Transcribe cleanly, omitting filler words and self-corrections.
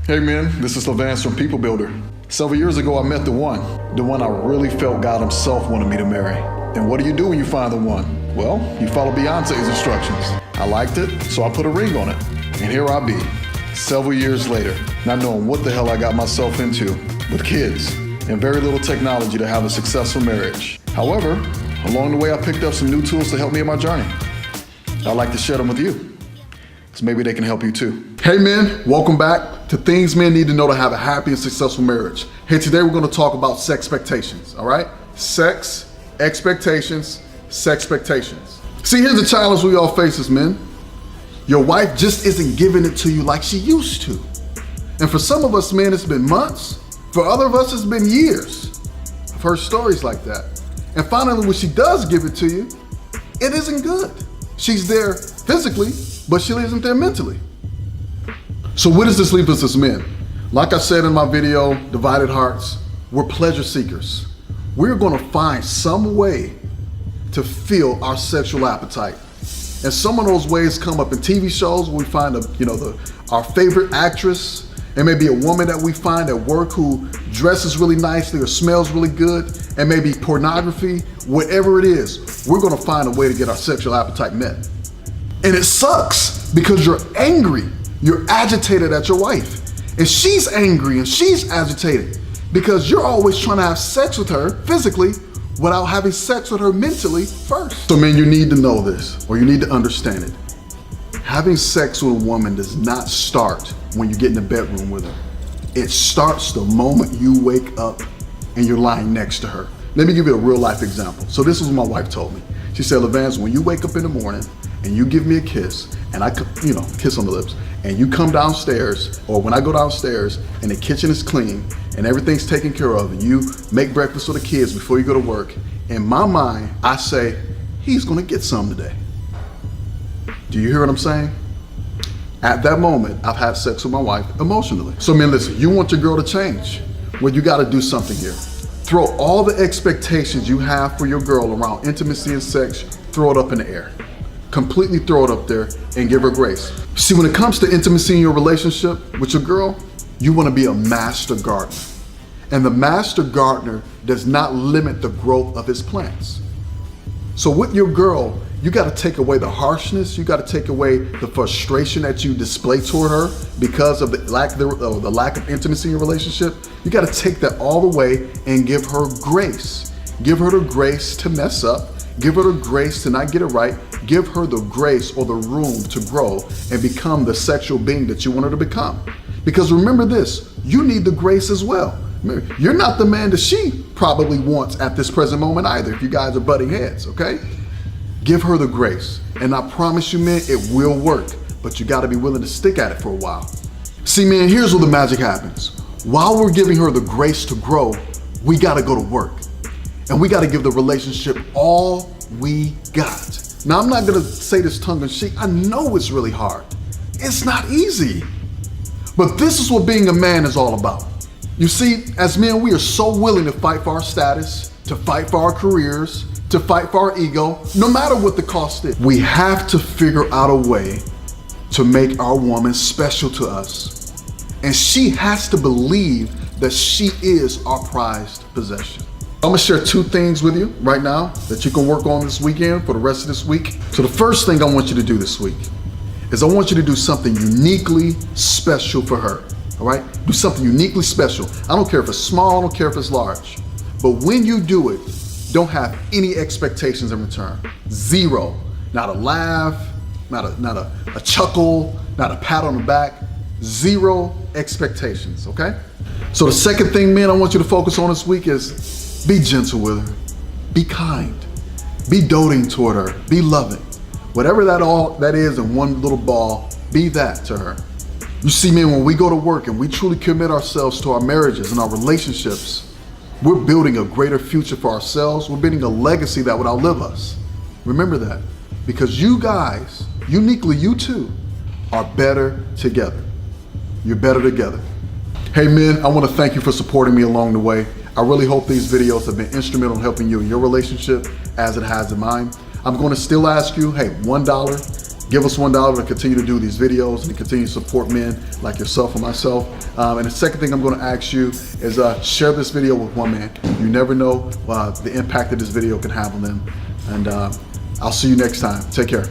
Hey man, this is Levance from People Builder. Several years ago I met the one I really felt God himself wanted me to marry. And what do you do when you find the one? Well, you follow Beyonce's instructions. I liked it, so I put a ring on it. And here I be, several years later, not knowing what the hell I got myself into, with kids and very little technology to have a successful marriage. However, along the way I picked up some new tools to help me in my journey. I'd like to share them with you, so maybe they can help you too. Hey men, welcome back to things men need to know to have a happy and successful marriage. Hey, today we're gonna talk about SEXpectations, all right? Sex, expectations, SEXpectations. See, here's the challenge we all face as men. Your wife just isn't giving it to you like she used to. And for some of us men, it's been months. For other of us, it's been years. I've heard stories like that. And finally, when she does give it to you, it isn't good. She's there physically, but she isn't there mentally. So where does this leave us as men? Like I said in my video, Divided Hearts, we're pleasure seekers. We're gonna find some way to fill our sexual appetite. And some of those ways come up in TV shows where we find our favorite actress. It may be a woman that we find at work who dresses really nicely or smells really good, and maybe pornography, whatever it is, we're gonna find a way to get our sexual appetite met. And it sucks because you're angry, you're agitated at your wife, and she's angry and she's agitated because you're always trying to have sex with her physically without having sex with her mentally first. So man, you need to know this, or you need to understand it. Having sex with a woman does not start when you get in the bedroom with her. It starts the moment you wake up and you're lying next to her. Let me give you a real life example. So this is what my wife told me. She said, Levance, when you wake up in the morning and you give me a kiss, and I, kiss on the lips, and you come downstairs, or when I go downstairs and the kitchen is clean and everything's taken care of, and you make breakfast for the kids before you go to work, in my mind, I say, he's gonna get some today. Do you hear what I'm saying? At that moment, I've had sex with my wife emotionally. So man, listen, you want your girl to change. Well, you gotta do something here. Throw all the expectations you have for your girl around intimacy and sex, throw it up in the air. Completely throw it up there and give her grace. See, when it comes to intimacy in your relationship with your girl, you wanna be a master gardener. And the master gardener does not limit the growth of his plants. So with your girl, you gotta take away the harshness, you gotta take away the frustration that you display toward her because of the lack of intimacy in your relationship. You gotta take that all the way and give her grace. Give her the grace to mess up, give her the grace to not get it right, give her the grace or the room to grow and become the sexual being that you want her to become. Because remember this, you need the grace as well. You're not the man that she probably wants at this present moment either, if you guys are butting heads, okay? Give her the grace, and I promise you, man, it will work, but you gotta be willing to stick at it for a while. See, man, here's where the magic happens. While we're giving her the grace to grow, we gotta go to work, and we gotta give the relationship all we got. Now, I'm not gonna say this tongue in cheek. I know it's really hard. It's not easy, but this is what being a man is all about. You see, as men, we are so willing to fight for our status, to fight for our careers, to fight for our ego, no matter what the cost is. We have to figure out a way to make our woman special to us. And she has to believe that she is our prized possession. I'm gonna share two things with you right now that you can work on this weekend for the rest of this week. So the first thing I want you to do this week is I want you to do something uniquely special for her, all right? Do something uniquely special. I don't care if it's small, I don't care if it's large. But when you do it, don't have any expectations in return. Zero. Not a laugh, not a chuckle, not a pat on the back. Zero expectations, okay? So the second thing, man, I want you to focus on this week is be gentle with her. Be kind. Be doting toward her. Be loving. Whatever that is in one little ball, be that to her. You see, man, when we go to work and we truly commit ourselves to our marriages and our relationships, we're building a greater future for ourselves. We're building a legacy that would outlive us. Remember that, because you guys, uniquely you two, are better together. You're better together. Hey men, I want to thank you for supporting me along the way. I really hope these videos have been instrumental in helping you in your relationship as it has in mine. I'm going to still ask you, hey, $1, Give us $1 to continue to do these videos and to continue to support men like yourself and myself. And the second thing I'm gonna ask you is share this video with one man. You never know the impact that this video can have on them. And I'll see you next time. Take care.